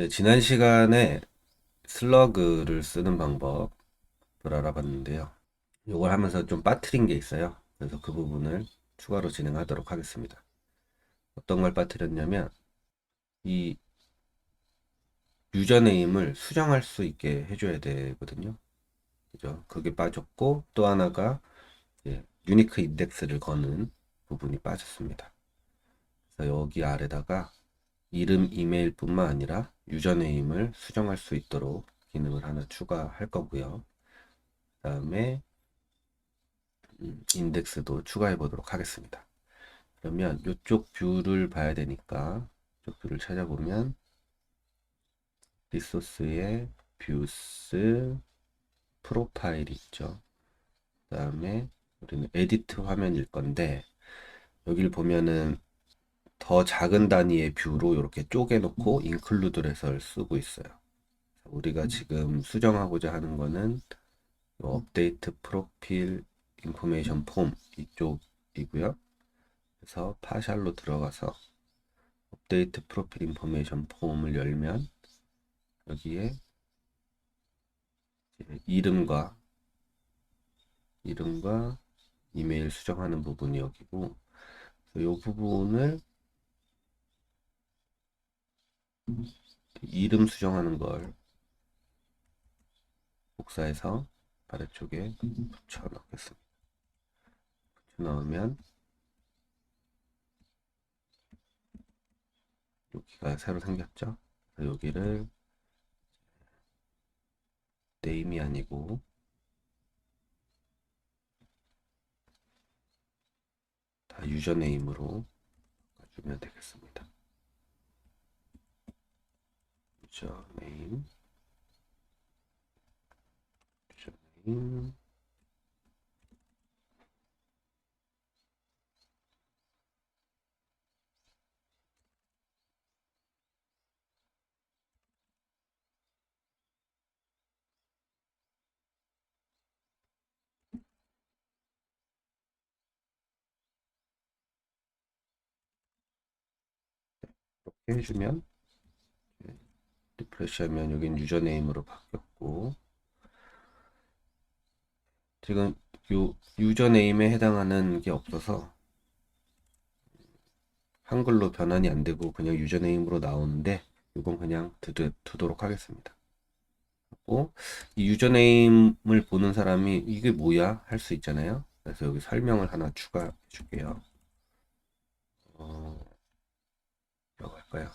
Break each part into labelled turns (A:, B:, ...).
A: 네, 지난 시간에 슬러그를 쓰는 방법을 알아봤는데요. 이걸 하면서 좀 빠뜨린 게 있어요. 그래서 그 부분을 추가로 진행하도록 하겠습니다. 어떤 걸 빠뜨렸냐면, 이 유저네임을 수정할 수 있게 해줘야 되거든요. 그죠? 그게 빠졌고, 또 하나가 이제 유니크 인덱스를 거는 부분이 빠졌습니다. 그래서 여기 아래다가 이름, 이메일뿐만 아니라 유저네임을 수정할 수 있도록 기능을 하나 추가할 거고요. 그 다음에 인덱스도 추가해 보도록 하겠습니다. 그러면 이쪽 뷰를 봐야 되니까 이쪽 뷰를 찾아보면 리소스에 뷰스 프로파일이 있죠. 그 다음에 우리는 에디트 화면일 건데 여기를 보면은 더 작은 단위의 뷰로 이렇게 쪼개놓고 인클루드를 쓰고 있어요. 우리가 지금 수정하고자 하는 거는 업데이트 프로필 인포메이션 폼 이쪽이고요. 그래서 파샬로 들어가서 업데이트 프로필 인포메이션 폼을 열면 여기에 이름과 이메일 수정하는 부분이 여기고 이 부분을 이름 수정하는 걸 복사해서 아래쪽에 붙여 넣겠습니다. 붙여 넣으면 여기가 새로 생겼죠. 여기를 네임이 아니고 다 유저네임으로 바꿔주면 되겠습니다. 유저네임 유저네임 이렇게 해주면 리프레시하면 여긴 유저네임으로 바뀌었고 지금 요 유저네임에 해당하는 게 없어서 한글로 변환이 안 되고 그냥 유저네임으로 나오는데 이건 그냥 두도록 하겠습니다. 하고 이 유저네임을 보는 사람이 이게 뭐야 할 수 있잖아요. 그래서 여기 설명을 하나 추가해 줄게요. 뭐라고 할까요?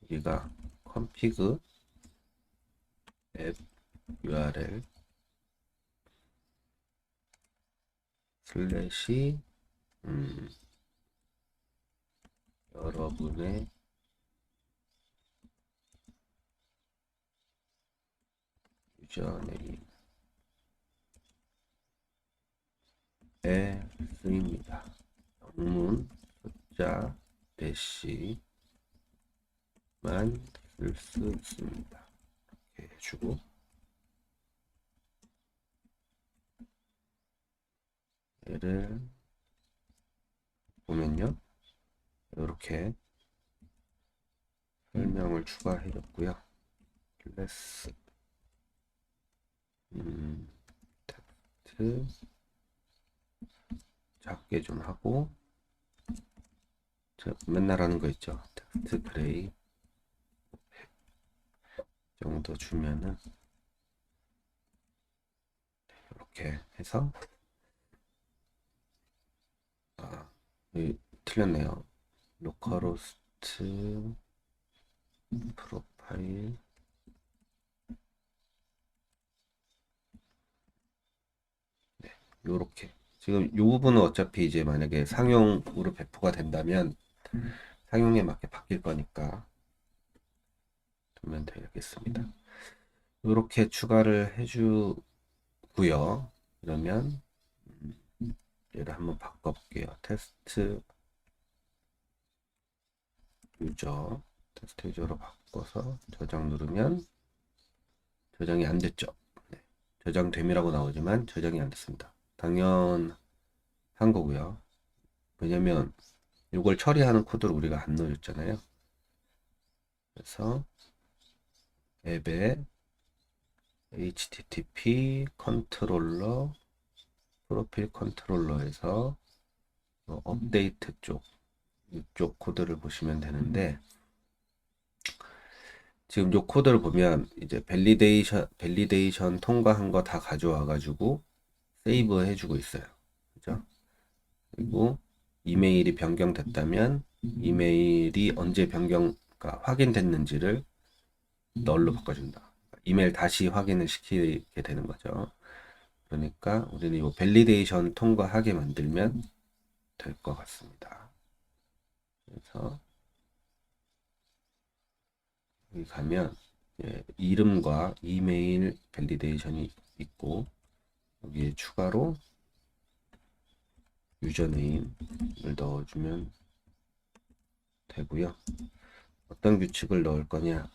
A: 여기가 config 앱 URL 슬래시 여러분의 유저네임에 쓰입니다. 영문 숫자 대시만 쓸 수 있습니다. 이렇게 해주고 얘를 보면요 이렇게 설명을 추가해 줬고요. 클래스 텍스트 작게 좀 하고 맨날 하는 거 있죠. 텍스트 그레이 정도 주면은 이렇게 해서 틀렸네요. 로컬호스트 프로파일 요렇게 지금 이 부분은 어차피 이제 만약에 상용으로 배포가 된다면 상용에 맞게 바뀔 거니까 두면 되겠습니다. 이렇게 추가를 해주고요. 그러면 얘를 한번 바꿔볼게요. 테스트 유저로 바꿔서 저장 누르면 저장이 안 됐죠. 네. 저장됨이라고 나오지만 저장이 안 됐습니다. 당연한 거고요. 왜냐면 이걸 처리하는 코드를 우리가 안 넣어줬잖아요. 그래서 앱에 HTTP 컨트롤러 프로필 컨트롤러에서 업데이트 쪽 이쪽 코드를 보시면 되는데, 지금 요 코드를 보면 이제 밸리데이션 통과한 거 다 가져와 가지고 세이브 해주고 있어요. 그죠? 그리고 이메일이 변경됐다면 이메일이 언제 변경가 확인됐는지를 널로 바꿔준다. 이메일 다시 확인을 시키게 되는 거죠. 그러니까 우리는 이 밸리데이션 통과하게 만들면 될 것 같습니다. 그래서 여기 가면 이름과 이메일 밸리데이션이 있고, 여기에 추가로 유저네임을 넣어주면 되고요. 어떤 규칙을 넣을 거냐,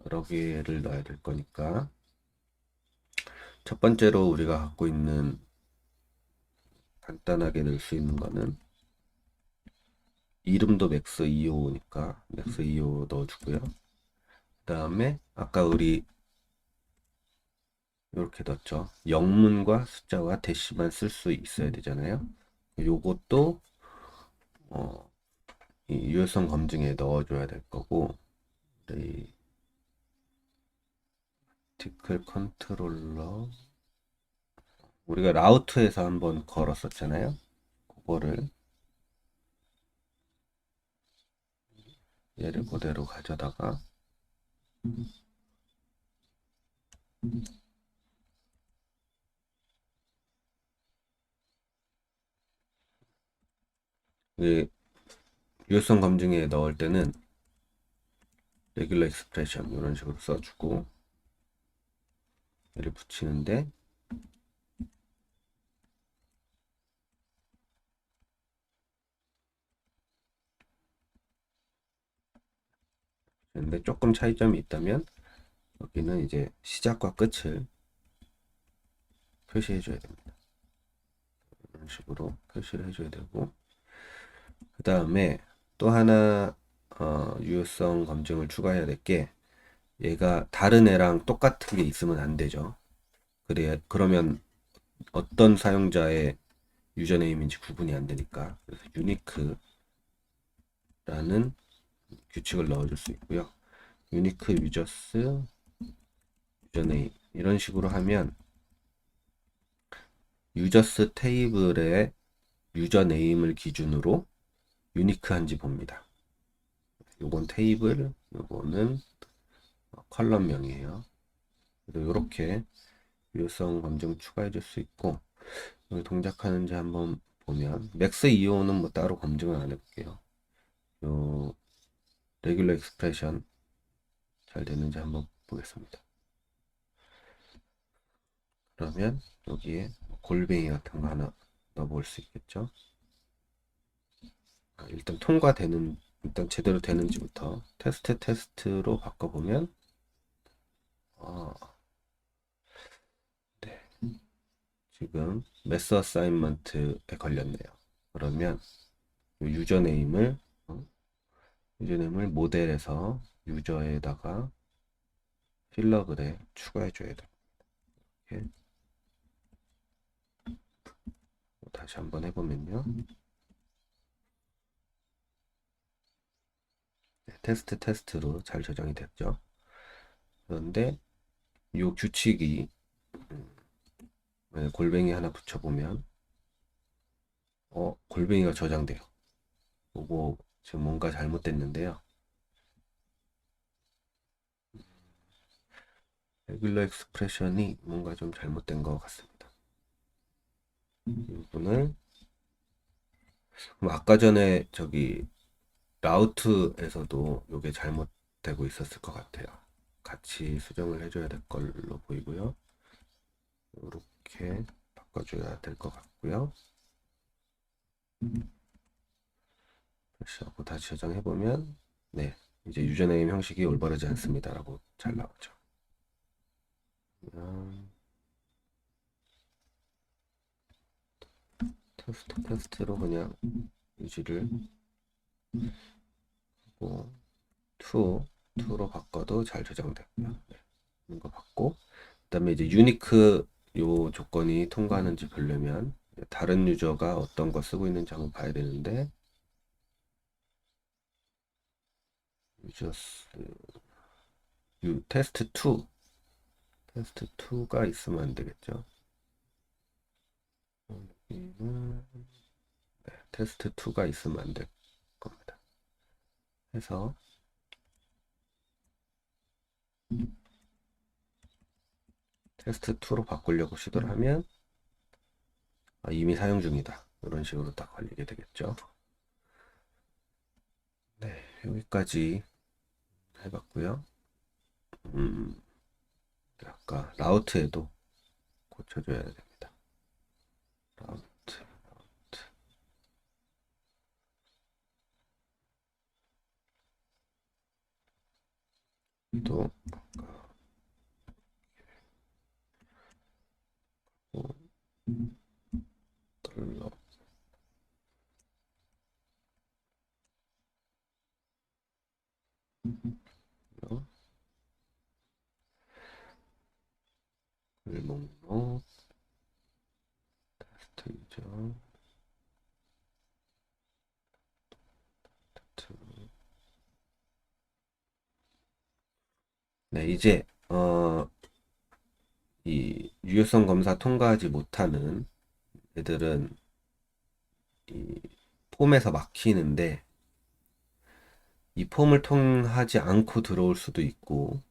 A: 여러 개를 넣어야 될 거니까 첫 번째로 우리가 갖고 있는 간단하게 넣을 수 있는 거는 이름도 max25니까 max25 넣어주고요. 그 다음에 아까 우리 이렇게 넣었죠. 영문과 숫자와 대시만 쓸 수 있어야 되잖아요. 요것도 이 유효성 검증에 넣어줘야 될 거고, 이 티클 컨트롤러 우리가 라우트에서 한번 걸었었잖아요. 그거를 얘를 그대로 가져다가 이 유효성 검증에 넣을 때는 레귤러 익스프레션 이런 식으로 써주고 얘를 붙이는데, 근데 조금 차이점이 있다면 여기는 이제 시작과 끝을 표시해 줘야 됩니다. 이런 식으로 표시를 해줘야 되고, 그 다음에 또 하나 유효성 검증을 추가해야 될 게, 얘가 다른 애랑 똑같은 게 있으면 안 되죠. 그러면 어떤 사용자의 유저네임인지 구분이 안 되니까. 그래서 유니크라는 규칙을 넣어줄 수 있고요. 유니크 유저스 유저네임 이런 식으로 하면 유저스 테이블의 유저네임을 기준으로 유니크한지 봅니다. 요건 테이블, 요거는 컬럼명이에요. 그래서 이렇게 유효성 검증 추가해 줄 수 있고, 여기 동작하는지 한번 보면 맥스 이오는 뭐 따로 검증을 안 해볼게요. 요 레귤러 익스프레션 잘 되는지 한번 보겠습니다. 그러면 여기에 골뱅이 같은 거 하나 넣어볼 수 있겠죠. 일단 통과되는, 일단 제대로 되는지부터 테스트로 바꿔보면 어, 네. 지금 매스 어사인먼트에 걸렸네요. 그러면 유저네임을 유저네임을 모델에서 유저에다가 필러글에 추가해 줘야 돼요. 이렇게 다시 한번 해보면요. 네, 테스트로 잘 저장이 됐죠. 그런데 이 규칙이 골뱅이 하나 붙여보면 골뱅이가 저장돼요. 요거 지금 뭔가 잘못됐는데요. 레귤러 익스프레션이 뭔가 좀 잘못된 것 같습니다. 이 부분을 아까 전에 저기 라우트에서도 요게 잘못되고 있었을 것 같아요. 같이 수정을 해줘야 될 걸로 보이고요. 이렇게 바꿔줘야 될 것 같고요. 하고 다시 저장해보면 네, 이제 유저네임 형식이 올바르지 않습니다 라고 잘 나오죠. 테스트로 그냥 유지를 하고 2로 바꿔도 잘 저장되고요. 네, 이거 받고 그다음에 이제 유니크 요 조건이 통과하는지 보려면 다른 유저가 어떤 거 쓰고 있는지 한번 봐야 되는데 유저스 테스트 2가 있으면 안 되겠죠. 여기는 테스트 2가 있으면 안 될 겁니다. 해서 테스트 2로 바꾸려고 시도를 하면 이미 사용 중이다. 이런 식으로 딱 걸리게 되겠죠. 네, 여기까지 해봤고요. 아까 라우트에도 고쳐줘야 됩니다. 라우트 또 달러 글목록 테스트 유저 네, 이제 이 유효성 검사 통과하지 못하는 애들은 이 폼에서 막히는데 이 폼을 통하지 않고 들어올 수도 있고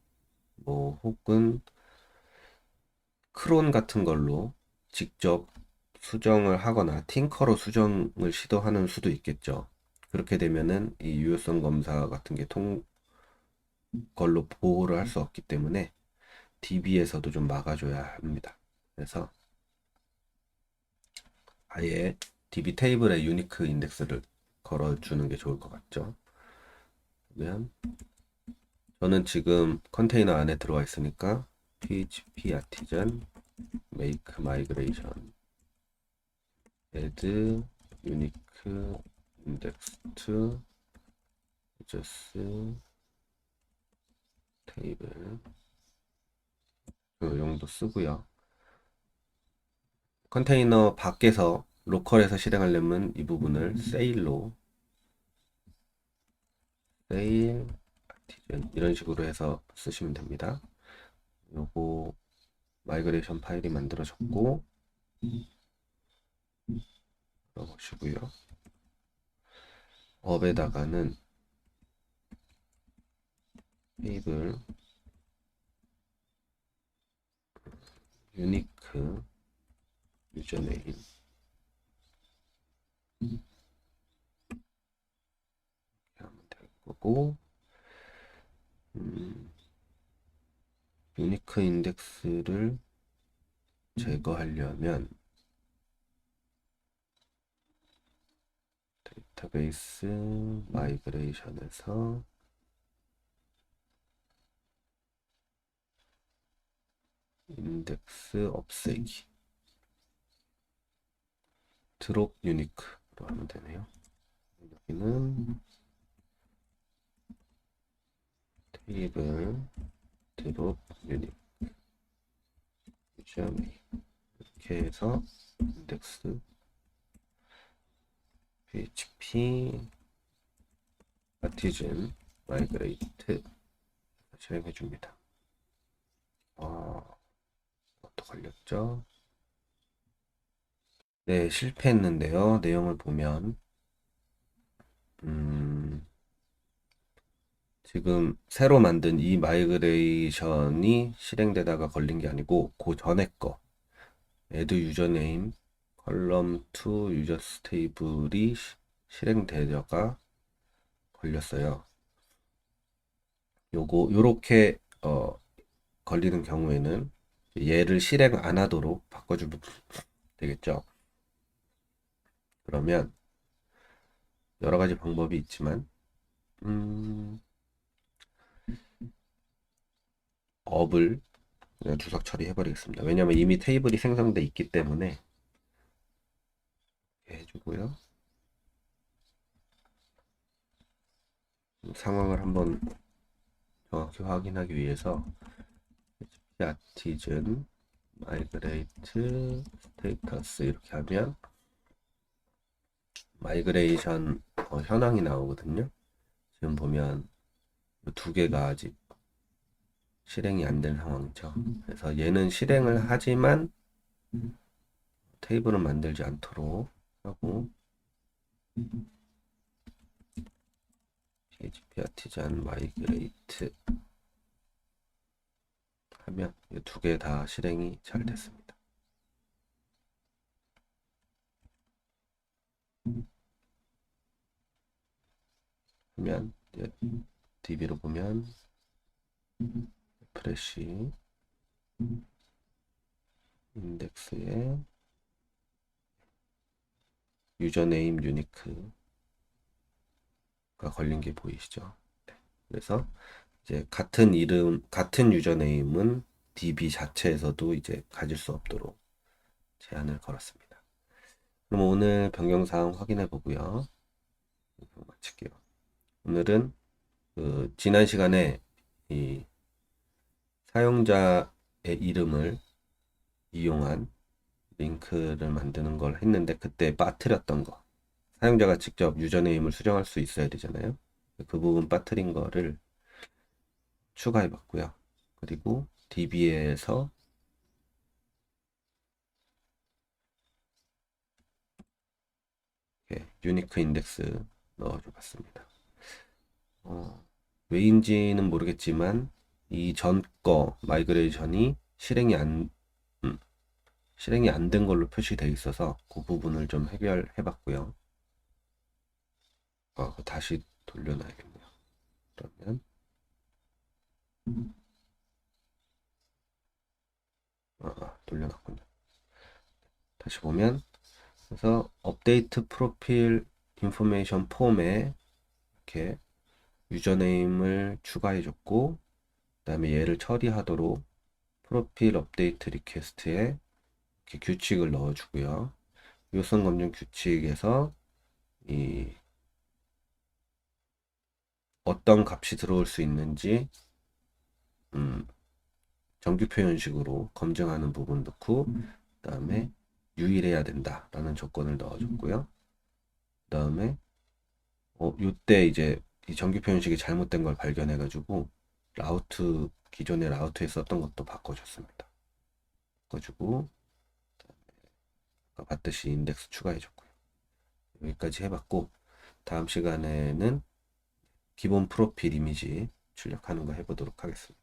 A: 뭐 혹은 크론 같은 걸로 직접 수정을 하거나 팅커로 수정을 시도하는 수도 있겠죠. 그렇게 되면은 이 유효성 검사 같은 게 걸로 보호를 할 수 없기 때문에 DB에서도 좀 막아줘야 합니다. 그래서 아예 DB 테이블에 유니크 인덱스를 걸어주는 게 좋을 것 같죠. 그러면 저는 지금 컨테이너 안에 들어와 있으니까 php artisan make migration add unique index to just table 그 용도 쓰고요. 컨테이너 밖에서 로컬에서 실행하려면 이 부분을 sail로 sail artisan 이런 식으로 해서 쓰시면 됩니다. 요거 마이그레이션 파일이 만들어졌고 넣어보시고요. 업에다가는 테이블 유니크 유저네임 이렇게 하면 될 거고 유니크 인덱스를 제거하려면 데이터베이스 마이그레이션에서 인덱스 없애기 드롭 유니크로 하면 되네요. 여기는 테이블 드롭 유니크 유저네임 이렇게 해서 인덱스 php artisan migrate 실행해 줍니다. 또 걸렸죠? 네, 실패했는데요. 내용을 보면 지금 새로 만든 이 마이그레이션이 실행되다가 걸린 게 아니고 그 전에 거 add username column to users table이 실행되다가 걸렸어요. 요렇게 걸리는 경우에는 얘를 실행 안 하도록 바꿔주면 되겠죠. 그러면 여러 가지 방법이 있지만 업을 그냥 주석 처리해 버리겠습니다. 왜냐면 이미 테이블이 생성돼 있기 때문에 이렇게 해주고요. 상황을 한번 정확히 확인하기 위해서 artisan migrate status 이렇게 하면 마이그레이션 현황이 나오거든요. 지금 보면 두 개가 아직 실행이 안 된 상황이죠. 그래서 얘는 실행을 하지만 테이블을 만들지 않도록 하고 PHP artisan migrate 하면 두 개 다 실행이 잘 됐습니다. 하면 DB로 보면 프레시 인덱스에 유저네임 유니크가 걸린 게 보이시죠? 그래서 이제 같은 이름, 같은 유저네임은 DB 자체에서도 이제 가질 수 없도록 제한을 걸었습니다. 그럼 오늘 변경사항 확인해 보고요. 마칠게요. 오늘은 지난 시간에 이 사용자의 이름을 이용한 링크를 만드는 걸 했는데 그때 빠뜨렸던 거, 사용자가 직접 유저네임을 수정할 수 있어야 되잖아요. 그 부분 빠뜨린 거를 추가해 봤고요. 그리고 DB에서 유니크 인덱스 넣어줘 봤습니다. 왜인지는 모르겠지만 이 전 거 마이그레이션이 실행이 안 된 걸로 표시되어 있어서 그 부분을 좀 해결해 봤고요. 다시 돌려놔야겠네요. 그러면 돌려놨군요. 다시 보면 그래서 업데이트 프로필 인포메이션 폼에 이렇게 유저네임을 추가해 줬고 그 다음에 얘를 처리하도록 프로필 업데이트 리퀘스트에 이렇게 규칙을 넣어 주고요. 요성 검증 규칙에서 이 어떤 값이 들어올 수 있는지 정규 표현식으로 검증하는 부분 넣고 그 다음에 유일해야 된다 라는 조건을 넣어줬고요. 그 다음에 요때 이제 이 정규 표현식이 잘못된 걸 발견해 가지고 기존의 라우트에 썼던 것도 바꿔줬습니다. 바꿔주고 아까 봤듯이 인덱스 추가해줬고요. 여기까지 해봤고 다음 시간에는 기본 프로필 이미지 출력하는 거 해보도록 하겠습니다.